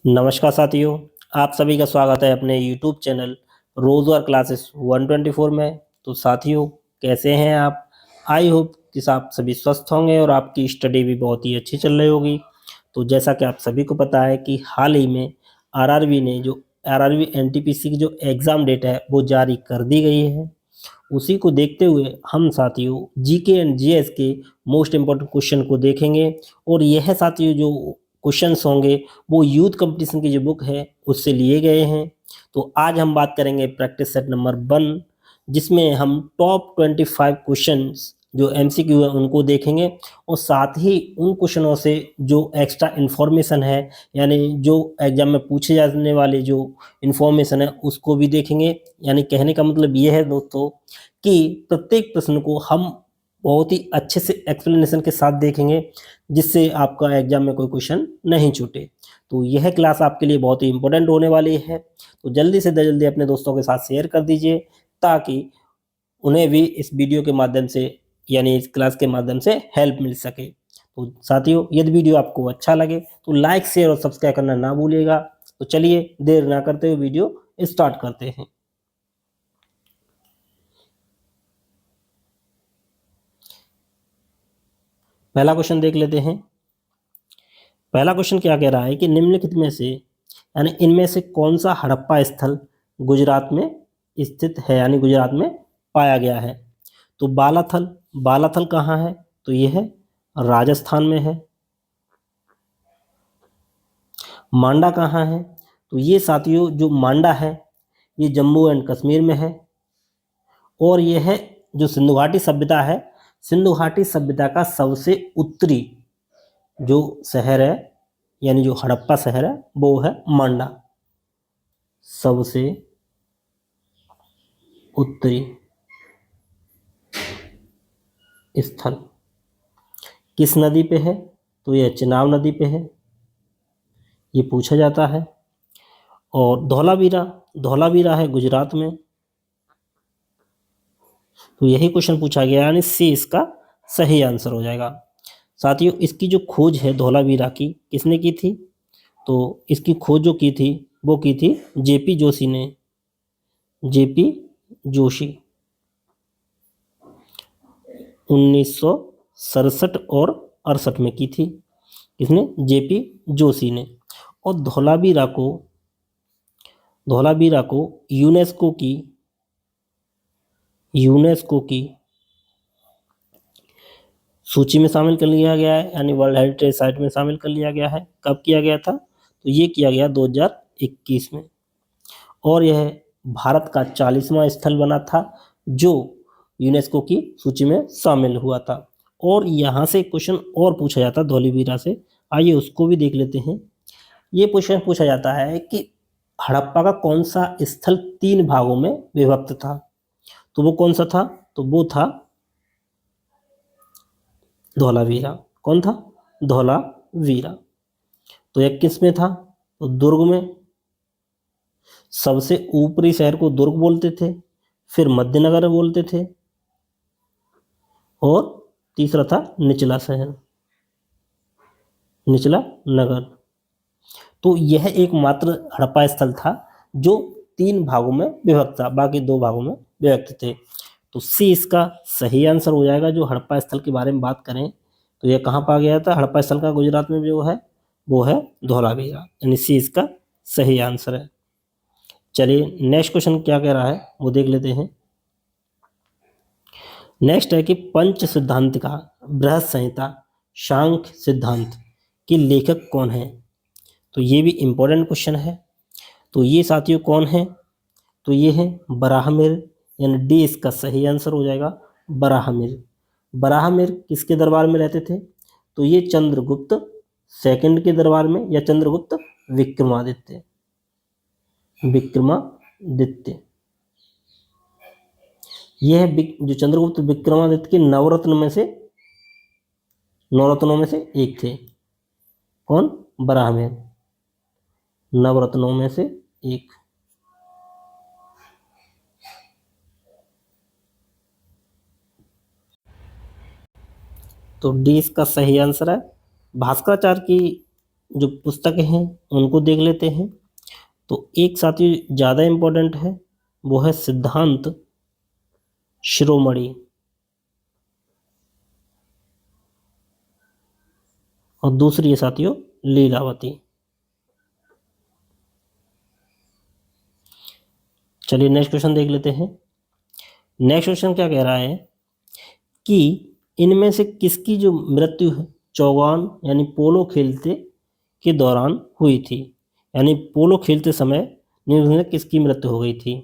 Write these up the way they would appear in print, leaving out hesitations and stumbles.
नमस्कार साथियों, आप सभी का स्वागत है अपने YouTube चैनल रोजगार क्लासेस 124 में। तो साथियों, कैसे हैं आप? आई होप कि आप सभी स्वस्थ होंगे और आपकी स्टडी भी बहुत ही अच्छी चल रही होगी। तो जैसा कि आप सभी को पता है कि हाल ही में आरआरबी एनटीपीसी की जो एग्ज़ाम डेट है वो जारी कर दी गई है। उसी को देखते हुए हम साथियों जीके एंड जीएस के मोस्ट इम्पोर्टेंट क्वेश्चन को देखेंगे। और यह साथियों जो क्वेश्चंस होंगे वो यूथ कंपटीशन की जो बुक है उससे लिए गए हैं। तो आज हम बात करेंगे प्रैक्टिस सेट नंबर 1, जिसमें हम टॉप 25 क्वेश्चंस जो एमसीक्यू है उनको देखेंगे और साथ ही उन क्वेश्चनों से जो एक्स्ट्रा इन्फॉर्मेशन है, यानी जो एग्जाम में पूछे जाने वाले जो इन्फॉर्मेशन है उसको भी देखेंगे। यानी कहने का मतलब ये है दोस्तों कि प्रत्येक प्रश्न को हम बहुत ही अच्छे से एक्सप्लेनेशन के साथ देखेंगे, जिससे आपका एग्जाम में कोई क्वेश्चन नहीं छूटे। तो यह क्लास आपके लिए बहुत ही इंपॉर्टेंट होने वाली है। तो जल्दी से जल्दी अपने दोस्तों के साथ शेयर कर दीजिए, ताकि उन्हें भी इस वीडियो के माध्यम से, यानी इस क्लास के माध्यम से हेल्प मिल सके। तो साथियों, यदि वीडियो आपको अच्छा लगे तो लाइक शेयर और सब्सक्राइब करना ना भूलिएगा। तो चलिए देर ना करते हुए वीडियो स्टार्ट करते हैं। पहला क्वेश्चन देख लेते हैं। पहला क्वेश्चन क्या कह रहा है कि निम्नलिखित में से, यानी इनमें से कौन सा हड़प्पा स्थल गुजरात में स्थित है, यानी गुजरात में पाया गया है। तो बालाथल, बालाथल कहाँ है? तो यह है राजस्थान में है। मांडा कहाँ है? तो ये साथियों जो मांडा है ये जम्मू एंड कश्मीर में है। और यह है जो सिंधु घाटी सभ्यता है, सिंधु घाटी सभ्यता का सबसे उत्तरी जो शहर है, यानी जो हड़प्पा शहर है वो है मांडा, सबसे उत्तरी स्थल। किस नदी पे है? तो यह चिनाब नदी पे है, ये पूछा जाता है। और धौलावीरा, धौलावीरा है गुजरात में। तो यही क्वेश्चन पूछा गया, यानी सी इसका सही आंसर हो जाएगा। साथियों, इसकी जो खोज है धौलावीरा की, किसने की थी? तो इसकी खोज जो की थी वो की थी जेपी जोशी ने, जेपी जोशी 1967 और 68 में की थी। किसने? जेपी जोशी ने। और धौलावीरा को यूनेस्को की सूची में शामिल कर लिया गया है, यानी वर्ल्ड हेरिटेज साइट में शामिल कर लिया गया है। कब किया गया था? तो ये किया गया 2021 में। और यह भारत का 40वां स्थल बना था जो यूनेस्को की सूची में शामिल हुआ था। और यहाँ से क्वेश्चन और पूछा जाता धौलावीरा से, आइए उसको भी देख लेते हैं। ये क्वेश्चन पूछा जाता है कि हड़प्पा का कौन सा स्थल 3 भागों में विभक्त था। तो वो कौन सा था? तो वो था धौलावीरा। कौन था? धौलावीरा। तो यह किस में था? तो दुर्ग में। सबसे ऊपरी शहर को दुर्ग बोलते थे, फिर मध्यनगर बोलते थे, और तीसरा था निचला शहर, निचला नगर। तो यह एकमात्र हड़प्पा स्थल था जो 3 भागों में विभक्त था, बाकी 2 भागों में विभक्त थे। तो सी इसका सही आंसर हो जाएगा। जो हड़प्पा स्थल के बारे में बात करें तो यह कहाँ पाया गया था हड़प्पा स्थल का? गुजरात में जो है वो है धौलावीरा, यानी सी इसका सही आंसर है। चलिए नेक्स्ट क्वेश्चन क्या कह रहा है वो देख लेते हैं। नेक्स्ट है कि पंच सिद्धांत का बृहद संहिता सांख्य सिद्धांत के लेखक कौन है? तो ये भी इंपॉर्टेंट क्वेश्चन है। तो ये साथियों कौन है? तो ये है बराहमिर, यानी डी इसका सही आंसर हो जाएगा, बराहमिर। बराहमिर किसके दरबार में रहते थे? तो ये चंद्रगुप्त सेकंड के दरबार में, या चंद्रगुप्त विक्रमादित्य, विक्रमादित्य। यह है जो चंद्रगुप्त विक्रमादित्य के नवरत्न में से, नवरत्नों में से एक थे। कौन? बराहमिर, नवरत्नों में से एक। तो डी इसका सही आंसर है। भास्कराचार्य की जो पुस्तकें हैं उनको देख लेते हैं। तो एक साथी ज़्यादा इम्पोर्टेंट है, वो है सिद्धांत शिरोमणि, और दूसरी है साथियों लीलावती। चलिए नेक्स्ट क्वेश्चन देख लेते हैं। नेक्स्ट क्वेश्चन क्या कह रहा है कि इनमें से किसकी जो मृत्यु है चौगान यानी पोलो खेलते के दौरान हुई थी, यानी पोलो खेलते समय निम्न में किसकी मृत्यु हो गई थी।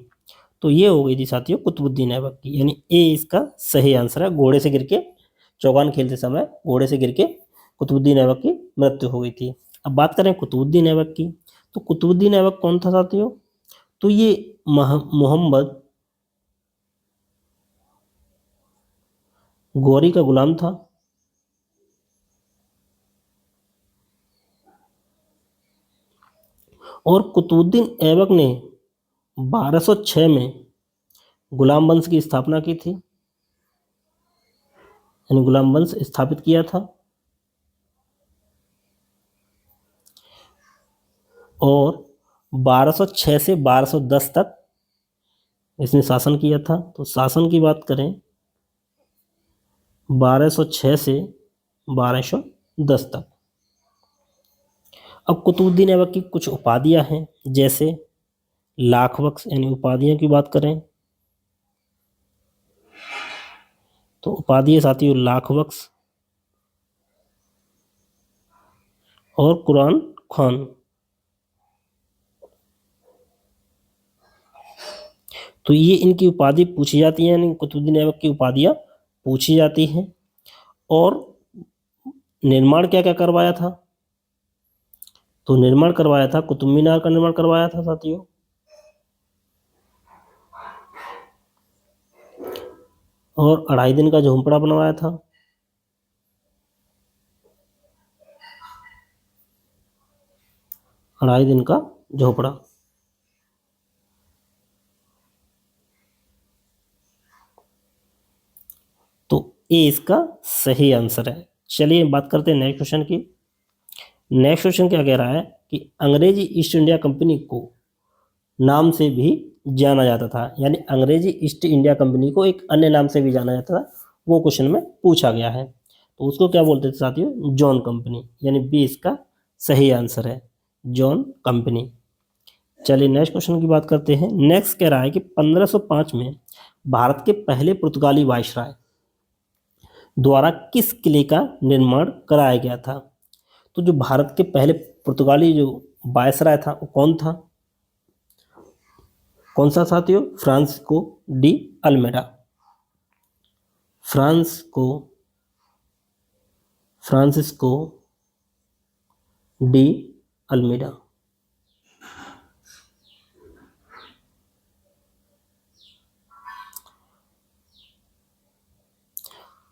तो ये हो गई थी साथियों कुतुबुद्दीन ऐबक की, यानी ए इसका सही आंसर है। घोड़े से गिर के चौगान खेलते समय घोड़े से गिर के कुतुबुद्दीन ऐबक की मृत्यु हो गई थी। अब बात करें कुतुबुद्दीन ऐबक की, तो कुतुबुद्दीन ऐबक कौन था साथियों, तो ये मोहम्मद गौरी का गुलाम था। और कुतुबुद्दीन ऐबक ने 1206 में गुलाम वंश की स्थापना की थी, यानी गुलाम वंश स्थापित किया था। और 1206 से 1210 तक इसने शासन किया था। तो शासन की बात करें 1206 से 1210 तक। अब कुतुबुद्दीन ऐबक की कुछ उपाधियां हैं, जैसे लाख बख्श, यानी उपाधियों की बात करें तो उपाधि है साथियों लाख बख्श और कुरान खान। तो ये इनकी उपाधि पूछी जाती है, यानी कुतुबुद्दीन ऐबक की उपाधियां पूछी जाती हैं। और निर्माण क्या क्या करवाया था, तो निर्माण करवाया था कुतुब मीनार का निर्माण करवाया था साथियों, और 2.5 दिन का झोंपड़ा बनवाया था। अढ़ाई दिन का झोपड़ा। तो ये इसका सही आंसर है। चलिए बात करते हैं नेक्स्ट क्वेश्चन की। नेक्स्ट क्वेश्चन क्या कह रहा है कि अंग्रेजी ईस्ट इंडिया कंपनी को नाम से भी जाना जाता था, यानी अंग्रेजी ईस्ट इंडिया कंपनी को एक अन्य नाम से भी जाना जाता था, वो क्वेश्चन में पूछा गया है। तो उसको क्या बोलते थे साथियों, जॉन कंपनी, यानी बी इसका सही आंसर है, जॉन कंपनी। चलिए नेक्स्ट क्वेश्चन की बात करते हैं। नेक्स्ट कह रहा है कि 1505 में भारत के पहले पुर्तगाली वायसराय द्वारा किस किले का निर्माण कराया गया था। तो जो भारत के पहले पुर्तगाली जो वायसराय था वो कौन था, कौन सा साथियों, Francisco de Almeida. Francisco de Almeida.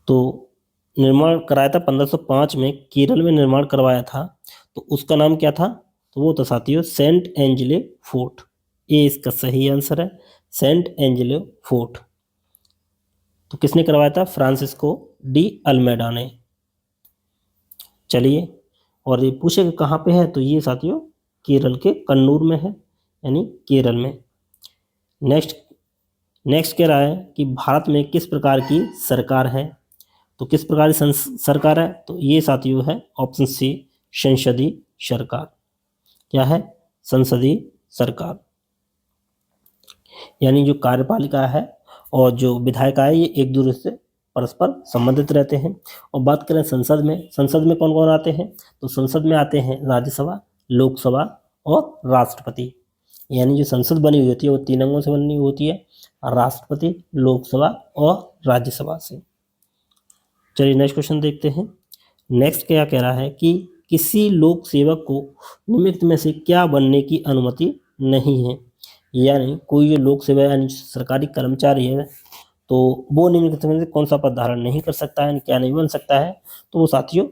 तो निर्माण कराया था 1505 में, केरल में निर्माण करवाया था। तो उसका नाम क्या था, तो वो था साथियों सेंट एंजेलो फोर्ट। ये इसका सही आंसर है, सेंट एंजेलो फोर्ट। तो किसने करवाया था, फ्रांसिस्को डी अल्मेडा ने। चलिए, और ये पूछेगा कहाँ पे है, तो ये साथियों केरल के कन्नूर में है, यानी केरल में। नेक्स्ट कह रहा है कि भारत में किस प्रकार की सरकार है। तो किस प्रकार की सरकार है, तो ये साथियों है ऑप्शन सी संसदीय सरकार। क्या है, संसदीय सरकार, यानी जो कार्यपालिका है और जो विधायिका है ये एक दूसरे से परस्पर संबंधित रहते हैं। और बात करें संसद में कौन कौन आते हैं, तो संसद में आते हैं राज्यसभा, लोकसभा और राष्ट्रपति। यानी जो संसद बनी हुई होती है वो 3 अंगों से बनी होती है, राष्ट्रपति, लोकसभा और राज्यसभा से। चलिए नेक्स्ट क्वेश्चन देखते हैं। नेक्स्ट क्या कह रहा है कि किसी लोक सेवक को निम्नलिखित में से क्या बनने की अनुमति नहीं है, यानी कोई जो लोक सेवा यानी सरकारी कर्मचारी है तो वो निम्नलिखित में से कौन सा पद धारण नहीं कर सकता है, यानी क्या नहीं बन सकता है, तो वो साथियों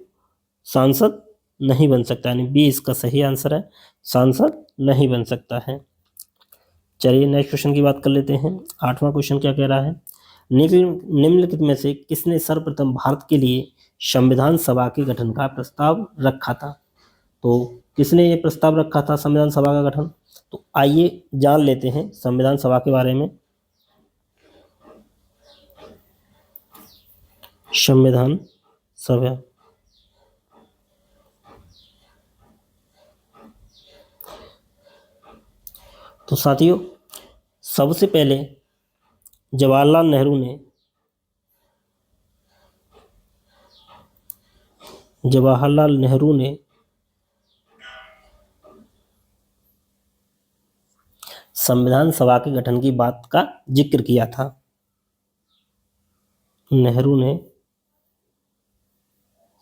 सांसद नहीं बन सकता, यानी बी इसका सही आंसर है, सांसद नहीं बन सकता है। चलिए नेक्स्ट क्वेश्चन की बात कर लेते हैं। 8वां क्वेश्चन क्या कह रहा है, निम्नलिखित में से किसने सर्वप्रथम भारत के लिए संविधान सभा के गठन का प्रस्ताव रखा था। तो किसने ये प्रस्ताव रखा था संविधान सभा का गठन? तो आइए जान लेते हैं संविधान सभा के बारे में। संविधान सभा तो साथियों, सबसे पहले जवाहरलाल नेहरू ने संविधान सभा के गठन की बात का जिक्र किया था। नेहरू ने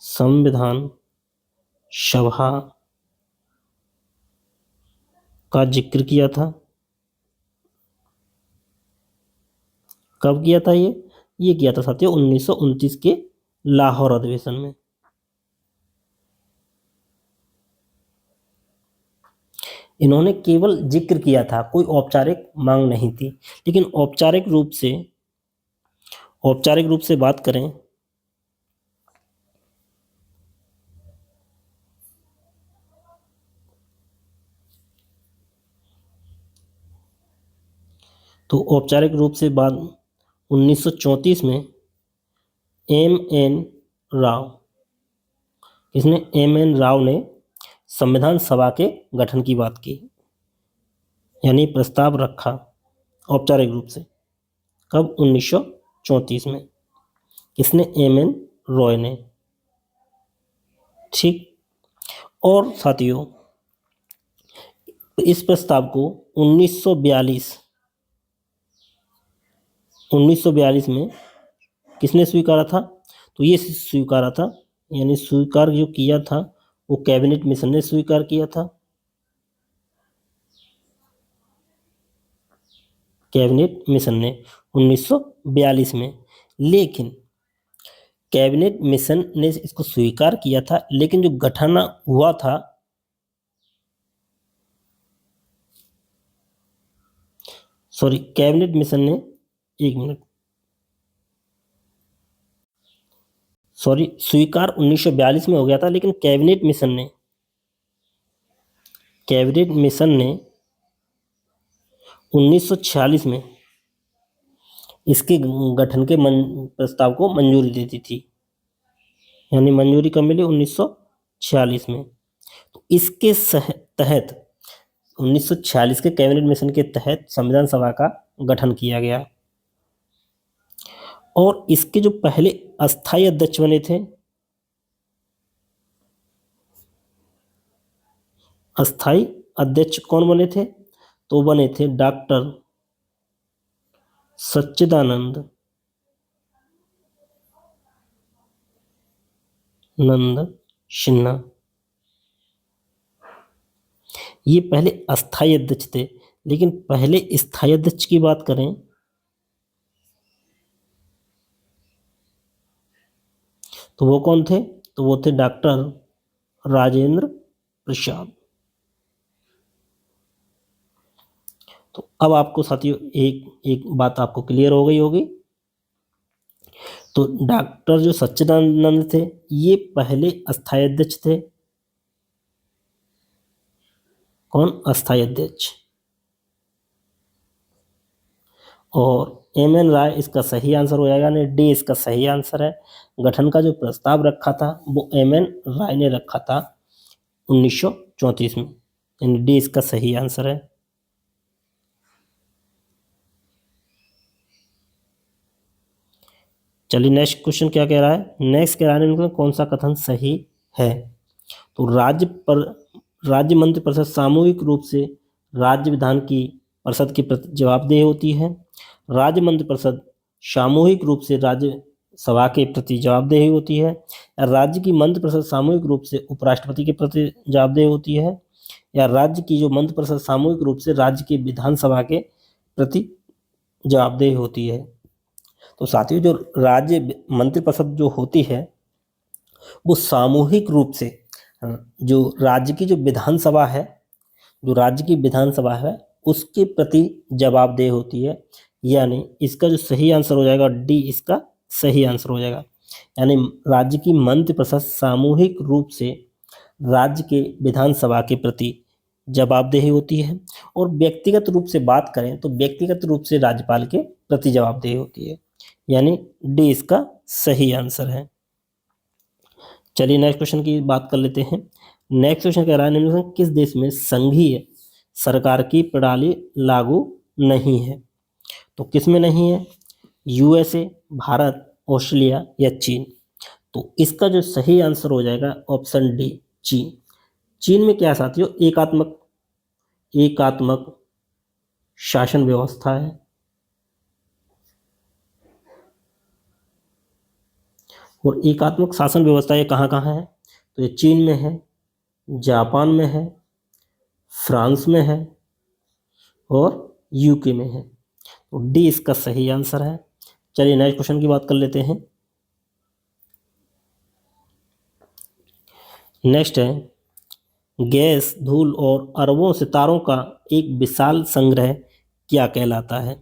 संविधान सभा का जिक्र किया था। कब किया था ये किया था साथियों 1929 के लाहौर अधिवेशन में। इन्होंने केवल जिक्र किया था, कोई औपचारिक मांग नहीं थी। लेकिन औपचारिक रूप से बात करें तो औपचारिक रूप से बात 1934 में M.N. राव, इसने M.N. राव ने संविधान सभा के गठन की बात की, यानी प्रस्ताव रखा औपचारिक रूप से। कब? 1934 में। किसने? M.N. रॉय ने। ठीक। और साथियों, इस प्रस्ताव को 1942 में किसने स्वीकारा था? तो ये स्वीकारा था, यानी स्वीकार जो किया था वो कैबिनेट मिशन ने स्वीकार किया था। कैबिनेट मिशन ने 1942 में। लेकिन कैबिनेट मिशन ने इसको स्वीकार किया था, लेकिन जो गठन हुआ था कैबिनेट मिशन ने स्वीकार 1942 में हो गया था, लेकिन कैबिनेट मिशन ने 1946 में इसके गठन के प्रस्ताव को मंजूरी दे दी थी। यानी मंजूरी कब मिली? 1946 में। तो इसके तहत 1946 के कैबिनेट मिशन के तहत संविधान सभा का गठन किया गया। और इसके जो पहले अस्थायी अध्यक्ष बने थे, अस्थायी अध्यक्ष कौन बने थे? तो बने थे डॉक्टर सच्चिदानंद सिन्हा। ये पहले अस्थायी अध्यक्ष थे। लेकिन पहले स्थायी अध्यक्ष की बात करें तो वो कौन थे? तो वो थे डॉक्टर राजेंद्र प्रसाद। तो अब आपको साथियों एक बात आपको क्लियर हो गई होगी। तो डॉक्टर जो सच्चिदानंद थे ये पहले अस्थायी अध्यक्ष थे। कौन? अस्थायी अध्यक्ष। और M.N. राय इसका सही आंसर हो जाएगा, यानी डी इसका सही आंसर है। गठन का जो प्रस्ताव रखा था वो M.N. राय ने रखा था 1934 में, यानी डी इसका सही आंसर है। चलिए नेक्स्ट क्वेश्चन क्या कह रहा है? नेक्स्ट कह रहा है कौन सा कथन सही है? तो राज्य मंत्रिपरिषद सामूहिक रूप से राज्य विधान की परिषद के प्रति जवाबदेह होती है। राज्य मंत्रिपरिषद सामूहिक रूप से राज्य सभा के प्रति जवाबदेह होती है। राज्य की मंत्रिपरिषद सामूहिक रूप से उपराष्ट्रपति के प्रति जवाबदेह होती है। या राज्य की जो मंत्रिपरिषद सामूहिक रूप से राज्य की विधानसभा के प्रति जवाबदेह होती है। तो साथियों, जो राज्य मंत्रिपरिषद जो होती है वो सामूहिक रूप से जो राज्य की विधानसभा है उसके प्रति जवाबदेह होती है। यानी इसका जो सही आंसर हो जाएगा डी इसका सही आंसर हो जाएगा। यानी राज्य की मंत्रिपरिषद सामूहिक रूप से राज्य के विधानसभा के प्रति जवाबदेही होती है, और व्यक्तिगत रूप से बात करें तो व्यक्तिगत रूप से राज्यपाल के प्रति जवाबदेही होती है, यानी डी इसका सही आंसर है। चलिए नेक्स्ट क्वेश्चन की बात कर लेते हैं। नेक्स्ट क्वेश्चन कह रहा है निम्न में किस देश में संघीय सरकार की प्रणाली लागू नहीं है? तो किस में नहीं है? यूएसए, भारत, ऑस्ट्रेलिया या चीन? तो इसका जो सही आंसर हो जाएगा ऑप्शन डी, चीन। चीन में क्या है साथियों? एकात्मक शासन व्यवस्था है, और एकात्मक शासन व्यवस्था ये कहाँ कहाँ है? तो ये चीन में है, जापान में है, फ्रांस में है और यूके में है। तो डी इसका सही आंसर है। चलिए नेक्स्ट क्वेश्चन की बात कर लेते हैं। नेक्स्ट है गैस, धूल और अरबों सितारों का एक विशाल संग्रह क्या कहलाता है?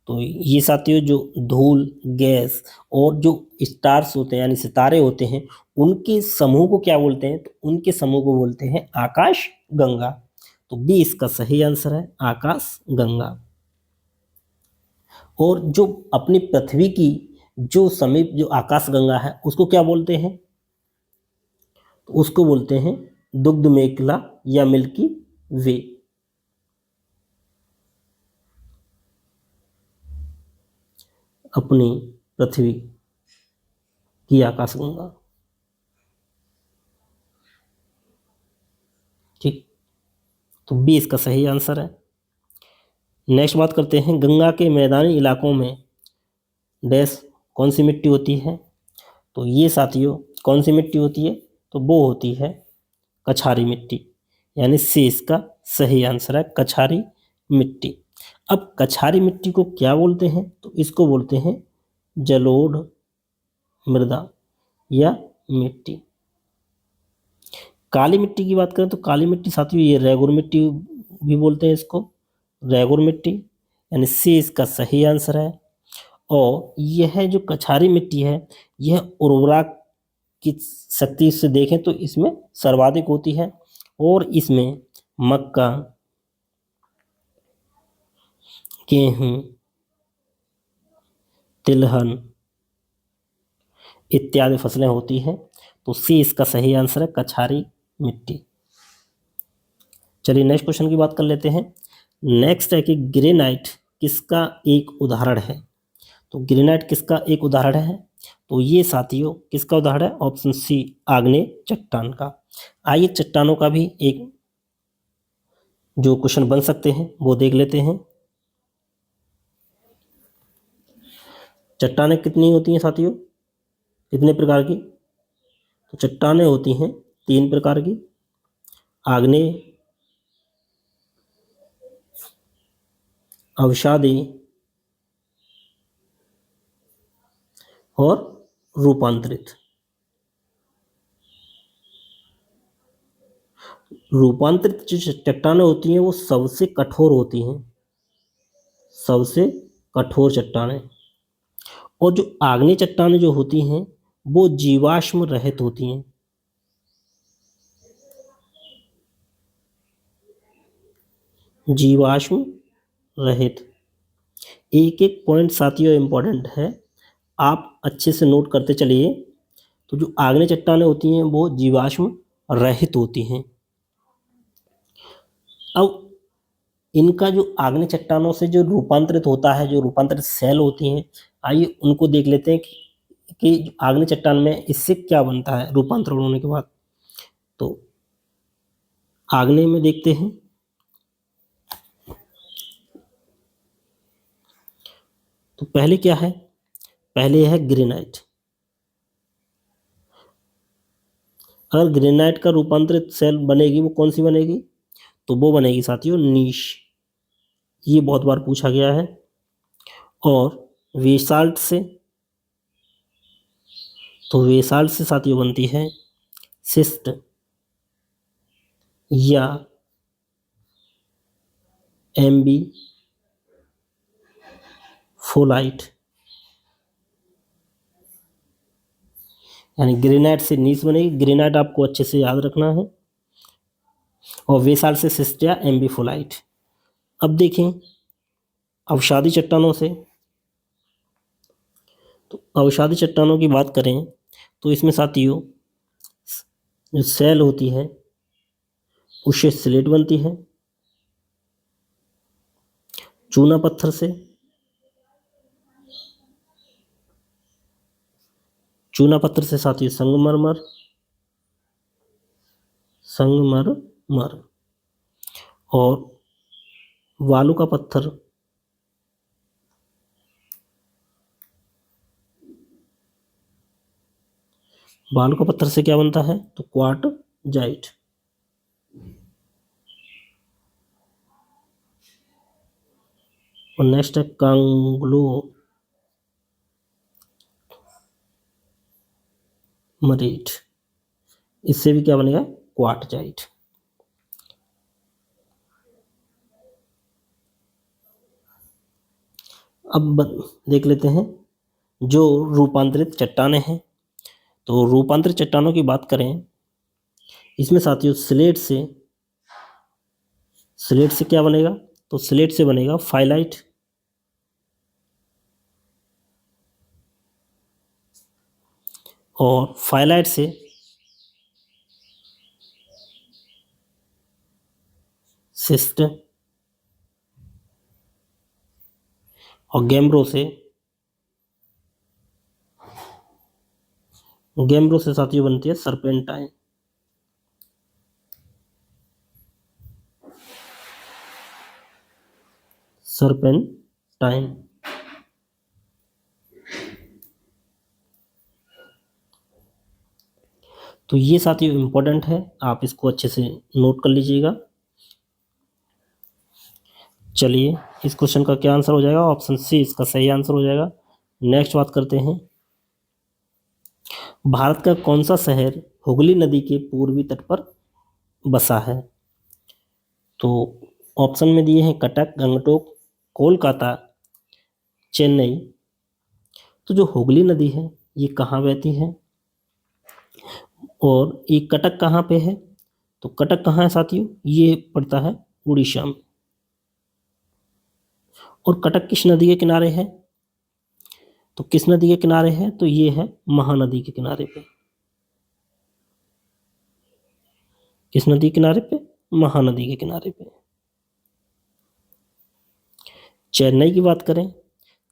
तो ये साथियों जो धूल, गैस और जो स्टार्स होते हैं यानी सितारे होते हैं, उनके समूह को क्या बोलते हैं? तो उनके समूह को बोलते हैं आकाश गंगा। तो बी इसका सही आंसर है, आकाश गंगा। और जो अपनी पृथ्वी की जो समीप जो आकाश गंगा है उसको क्या बोलते हैं? तो उसको बोलते हैं दुग्ध मेखला या मिल्की वे। अपनी पृथ्वी की आकाशगंगा, ठीक। तो बी इसका सही आंसर है। नेक्स्ट बात करते हैं गंगा के मैदानी इलाकों में डैश कौन सी मिट्टी होती है? तो ये साथियों कौन सी मिट्टी होती है? तो वो होती है कछारी मिट्टी, यानी सी इसका सही आंसर है, कछारी मिट्टी। अब कछारी मिट्टी को क्या बोलते हैं? तो इसको बोलते हैं जलोढ़ मृदा या मिट्टी। काली मिट्टी की बात करें तो काली मिट्टी साथियों ये रेगुर मिट्टी भी बोलते हैं इसको, रेगुर मिट्टी, यानी सी इसका सही आंसर है। और यह जो कछारी मिट्टी है यह उर्वरा की शक्ति से देखें तो इसमें सर्वाधिक होती है, और इसमें मक्का, गेहूं, तिलहन इत्यादि फसलें होती हैं। तो सी इसका सही आंसर है, कछारी मिट्टी। चलिए नेक्स्ट क्वेश्चन की बात कर लेते हैं। नेक्स्ट है कि ग्रेनाइट किसका एक उदाहरण है? तो ग्रेनाइट किसका एक उदाहरण है? तो ये साथियों किसका उदाहरण है? ऑप्शन सी, आग्नेय चट्टान का। आइए चट्टानों का भी एक जो क्वेश्चन बन सकते हैं वो देख लेते हैं। चट्टानें कितनी होती हैं साथियों? कितने प्रकार की? तो चट्टानें होती हैं 3 प्रकार की, आग्नेय, अवसादी और रूपांतरित। रूपांतरित जो चट्टानें होती हैं वो सबसे कठोर होती हैं, सबसे कठोर चट्टानें। और जो आग्नेय चट्टानें जो होती हैं वो जीवाश्म रहित होती हैं। जीवाश्म रहित। एक एक पॉइंट साथियों इंपॉर्टेंट है, आप अच्छे से नोट करते चलिए। तो जो आग्नेय चट्टानें होती हैं वो जीवाश्म रहित होती हैं। अब इनका जो आग्नेय चट्टानों से जो रूपांतरित होता है, जो रूपांतरित सेल होती हैं, आइए उनको देख लेते हैं कि आग्नेय चट्टान में इससे क्या बनता है रूपांतरण होने के बाद। तो आग्नेय में देखते हैं तो पहले क्या है? पहले है ग्रेनाइट। अगर ग्रेनाइट का रूपांतरित सेल बनेगी वो कौन सी बनेगी? तो वो बनेगी साथियों नीश। ये बहुत बार पूछा गया है। और वेसाल्ट से, तो वेसाल्ट से साथियों बनती है सिस्ट या एम्बी फोलाइट, यानी ग्रेनाइट से नीस बनेगी। ग्रेनाइट आपको अच्छे से याद रखना है। और वेसाल से सिस्टिया एम्बिफोलाइट। अब देखें अवसादी चट्टानों से, तो अवसादी चट्टानों की बात करें तो इसमें साथियों जो सेल होती है उससे स्लेट बनती है। चूना पत्थर से, चूना पत्थर से साथियों संगमरमर, संगमरमर। और बालू का पत्थर, बालू का पत्थर से क्या बनता है तो क्वार्टजाइट। और नेक्स्ट है कांग्लोमरेट, इससे भी क्या बनेगा क्वार्टजाइट। अब देख लेते हैं जो रूपांतरित चट्टानें हैं। तो रूपांतरित चट्टानों की बात करें, इसमें साथियों स्लेट से क्या बनेगा तो स्लेट से बनेगा फाइलाइट। और फाइलाइट से सिस्ट। और गैम्ब्रो से साथियों बनती है सरपेंटाइन। सरपेंटाइन। तो ये साथियों इंपॉर्टेंट है, आप इसको अच्छे से नोट कर लीजिएगा। चलिए इस क्वेश्चन का क्या आंसर हो जाएगा, ऑप्शन सी इसका सही आंसर हो जाएगा। नेक्स्ट बात करते हैं, भारत का कौन सा शहर हुगली नदी के पूर्वी तट पर बसा है। तो ऑप्शन में दिए हैं कटक, गंगटोक, कोलकाता, चेन्नई। तो जो हुगली नदी है ये कहाँ बहती है और ये कटक कहाँ पे है, तो कटक कहाँ है साथियों, ये पड़ता है उड़ीसा में। और कटक किस नदी के किनारे है, तो किस नदी के किनारे है, तो ये है महानदी के किनारे पे। किस नदी के किनारे पे, महानदी के किनारे पे। चेन्नई की बात करें,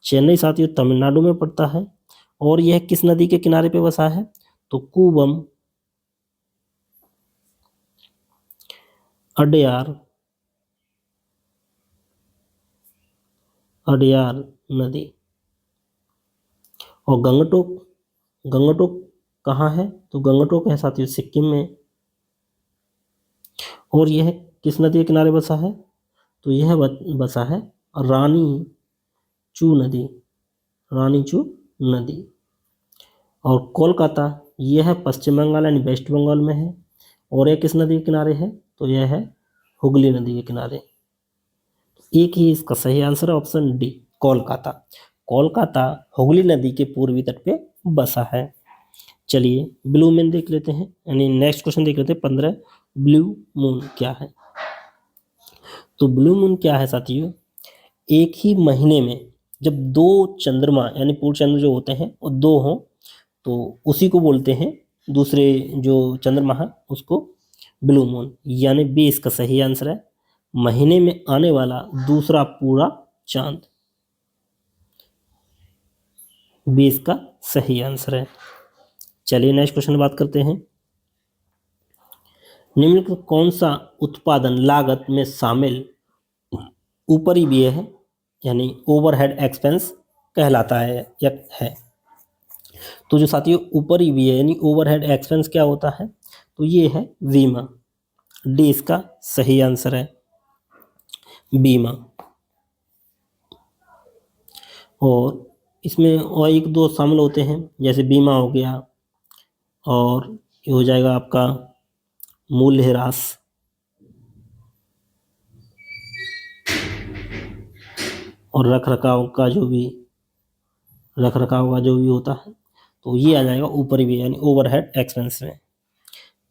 चेन्नई साथियों तमिलनाडु में पड़ता है। और यह किस नदी के किनारे पे बसा है, तो कूबम, अडयार, अडयार नदी। और गंगटोक, गंगटोक कहाँ है, तो गंगटोक है साथियों सिक्किम में। और यह किस नदी के किनारे बसा है, तो यह बसा है रानी चू नदी, रानी चू नदी। और कोलकाता यह है पश्चिम बंगाल यानी वेस्ट बंगाल में है। और यह किस नदी के किनारे है, तो यह है हुगली नदी के किनारे। एक ही इसका सही आंसर है ऑप्शन डी, कोलकाता। कोलकाता हुगली नदी के पूर्वी तट पे बसा है। चलिए ब्लू मून देख लेते हैं, यानी नेक्स्ट क्वेश्चन देख लेते हैं 15, ब्लू मून क्या है। तो ब्लू मून क्या है साथियों, एक ही महीने में जब दो चंद्रमा यानी पूर्ण चंद्र जो होते हैं वो दो हों तो उसी को बोलते हैं, दूसरे जो चंद्रमा है उसको ब्लू मून। यानी बी इसका सही आंसर है, महीने में आने वाला दूसरा पूरा चांद। बी इसका सही आंसर है। चलिए नेक्स्ट क्वेश्चन बात करते हैं, निम्नलिखित कौन सा उत्पादन लागत में शामिल ऊपरी व्यय है, यानी ओवरहेड एक्सपेंस कहलाता है या है। तो जो साथियों ऊपरी व्यय यानी ओवरहेड एक्सपेंस क्या होता है, तो ये है बीमा। डी इसका सही आंसर है, बीमा। और इसमें और एक दो शामिल होते हैं, जैसे बीमा हो गया, और ये हो जाएगा आपका मूल्यह्रास, और रख रखाव का जो भी होता है। तो ये आ जाएगा ऊपरी व्यय यानी ओवरहेड एक्सपेंस में।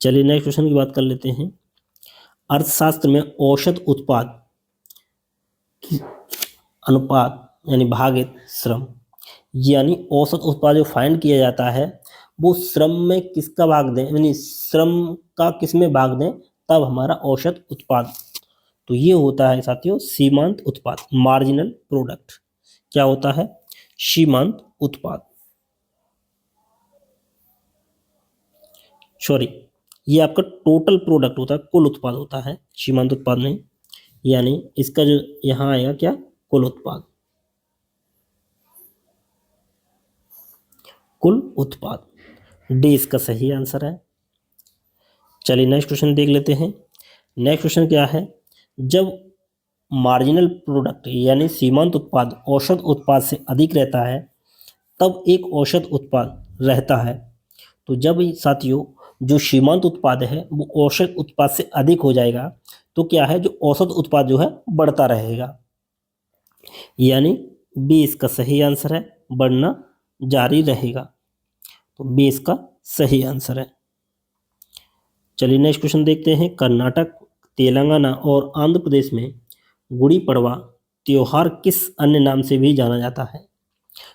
चलिए नेक्स्ट क्वेश्चन की बात कर लेते हैं। अर्थशास्त्र में औसत उत्पाद की अनुपात यानी भागित श्रम, यानी औसत उत्पाद जो फाइंड किया जाता है वो श्रम में किसका भाग दें, यानी श्रम का किस में भाग दें तब हमारा औसत उत्पाद, तो ये होता है साथियों सीमांत उत्पाद, मार्जिनल प्रोडक्ट। क्या होता है? सीमांत उत्पाद, सॉरी ये आपका टोटल प्रोडक्ट होता है, कुल उत्पाद होता है, सीमांत उत्पाद नहीं। यानी इसका जो यहाँ आएगा क्या, कुल उत्पाद, कुल उत्पाद। डी इसका सही आंसर है। चलिए नेक्स्ट क्वेश्चन देख लेते हैं। नेक्स्ट क्वेश्चन क्या है? जब मार्जिनल प्रोडक्ट यानी सीमांत उत्पाद औसत उत्पाद से अधिक रहता है तब एक औसत उत्पाद रहता है। तो जब साथियों जो सीमांत उत्पाद है वो औसत उत्पाद से अधिक हो जाएगा तो क्या है, जो औसत उत्पाद जो है बढ़ता रहेगा, यानी बी इसका सही आंसर है, बढ़ना जारी रहेगा। तो बी इसका सही आंसर है। चलिए नेक्स्ट क्वेश्चन देखते हैं। कर्नाटक, तेलंगाना और आंध्र प्रदेश में गुड़ी पड़वा त्योहार किस अन्य नाम से भी जाना जाता है?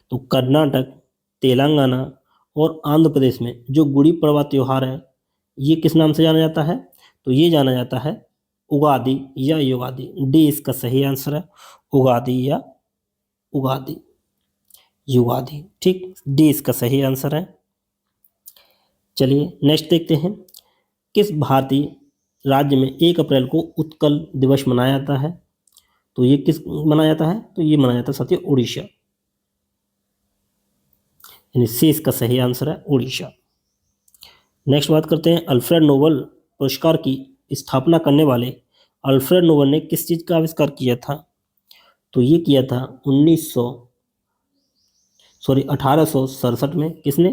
तो कर्नाटक, तेलंगाना और आंध्र प्रदेश में जो गुड़ी पड़वा त्योहार है ये किस नाम से जाना जाता है? तो ये जाना जाता है उगादि या युगादि। डी इसका सही आंसर है, उगादि या उगादि, युगादि। ठीक, डी इसका सही आंसर है। चलिए नेक्स्ट देखते हैं। किस भारतीय राज्य में 1 अप्रैल को उत्कल दिवस मनाया जाता है? तो ये किस मनाया जाता है? तो ये मनाया जाता है साथियों उड़ीसा, यानी सी इसका सही आंसर है, उड़ीसा। नेक्स्ट बात करते हैं। अल्फ्रेड नोबेल पुरस्कार की स्थापना करने वाले अल्फ्रेड नोबेल ने किस चीज का आविष्कार किया था? तो ये किया था 1867 में। किसने?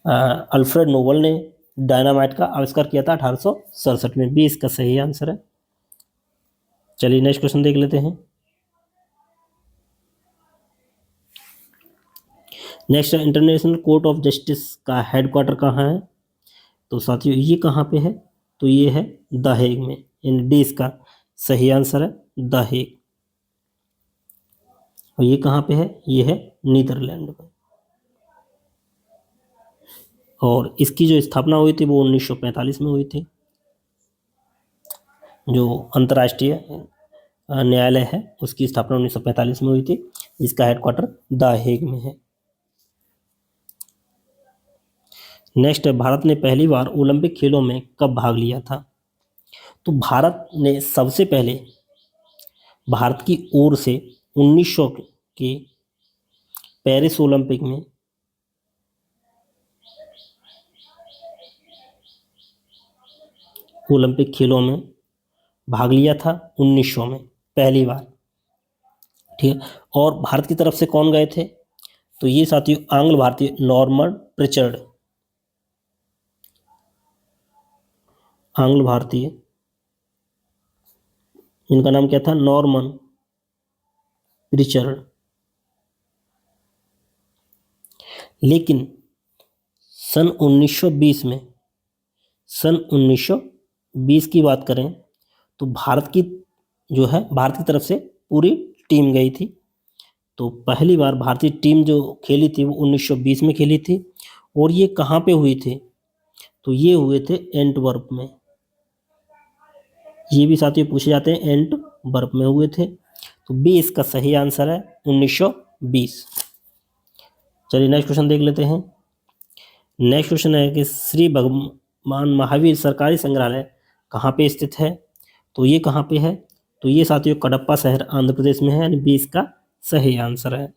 अल्फ्रेड नोबेल ने डायनामाइट का आविष्कार किया था 1867 में। बी इसका सही आंसर है। चलिए नेक्स्ट क्वेश्चन देख लेते हैं। Next, international court of justice का हेडक्वार्टर कहाँ है? तो साथियों ये कहाँ पे है? तो ये है द हेग में, यानी डी इसका सही आंसर है, द हेग। और ये कहाँ पे है? ये है नीदरलैंड में। और इसकी जो स्थापना हुई थी वो 1945 में हुई थी। जो अंतर्राष्ट्रीय न्यायालय है उसकी स्थापना 1945 में हुई थी, जिसका हेडक्वार्टर द हेग में है। नेक्स्ट, भारत ने पहली बार ओलंपिक खेलों में कब भाग लिया था? तो भारत ने सबसे पहले भारत की ओर से 1900 के पेरिस ओलंपिक में ओलंपिक खेलों में भाग लिया था 1900 में पहली बार। ठीक है, और भारत की तरफ से कौन गए थे? तो ये साथियों आंग्ल भारतीय नॉर्मन प्रिचर्ड, आंग्ल भारतीय, इनका नाम क्या था? Norman Pritchard. लेकिन सन 1920 की बात करें तो भारत की जो है भारत की तरफ से पूरी टीम गई थी। तो पहली बार भारतीय टीम जो खेली थी वो 1920 में खेली थी। और ये कहाँ पे हुई थी? तो ये हुए थे एंटवर्प में। ये भी साथियों पूछे जाते हैं, एंटवर्प में हुए थे। तो बी इसका सही आंसर है, 1920। चलिए नेक्स्ट क्वेश्चन देख लेते हैं। नेक्स्ट क्वेश्चन है कि श्री भगवान महावीर सरकारी संग्रहालय कहाँ पे स्थित है? तो ये कहाँ पे है? तो ये साथियों कडप्पा शहर आंध्र प्रदेश में है, यानी बी इसका सही आंसर है।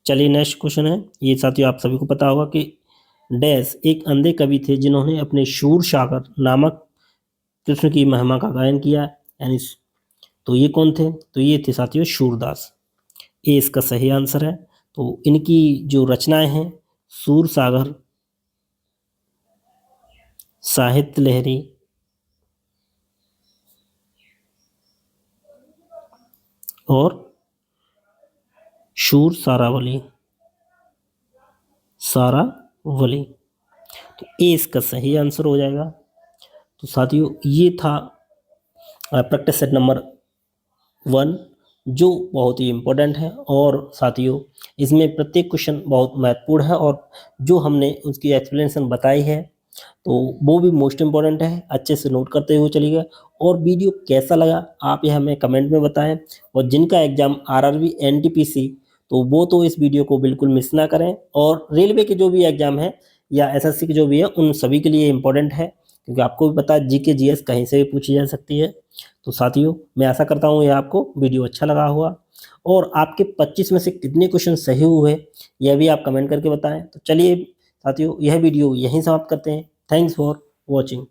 चलिए नेक्स्ट क्वेश्चन है। ये साथियों आप सभी को पता होगा कि डैश एक अंधे कवि थे जिन्होंने अपने शूर सागर नामक कृष्ण की महिमा का गायन किया, यानी तो ये कौन थे? तो ये थे साथियों सूरदास। ए इसका सही आंसर है। तो इनकी जो रचनाएं हैं सूर सागर, साहित्य लहरी और शूर सारावली, सारावली। तो ए इसका सही आंसर हो जाएगा। तो साथियों ये था प्रैक्टिस सेट नंबर 1 जो बहुत ही इम्पोर्टेंट है, और साथियों इसमें प्रत्येक क्वेश्चन बहुत महत्वपूर्ण है, और जो हमने उसकी एक्सप्लेनेशन बताई है तो वो भी मोस्ट इम्पोर्टेंट है, अच्छे से नोट करते हुए चलिएगा। और वीडियो कैसा लगा आप ये हमें कमेंट में बताएं, और जिनका एग्जाम आरआरबी एनटीपीसी तो वो तो इस वीडियो को बिल्कुल मिस ना करें, और रेलवे के जो भी एग्जाम है या एसएससी के जो भी है उन सभी के लिए इम्पोर्टेंट है, क्योंकि आपको भी पता है जीके जीएस कहीं से भी पूछी जा सकती है। तो साथियों मैं आशा करता हूँ ये आपको वीडियो अच्छा लगा होगा, और आपके 25 में से कितने क्वेश्चन सही हुए यह भी आप कमेंट करके बताएं। तो चलिए साथियों यह वीडियो यहीं समाप्त करते हैं। Thanks for watching.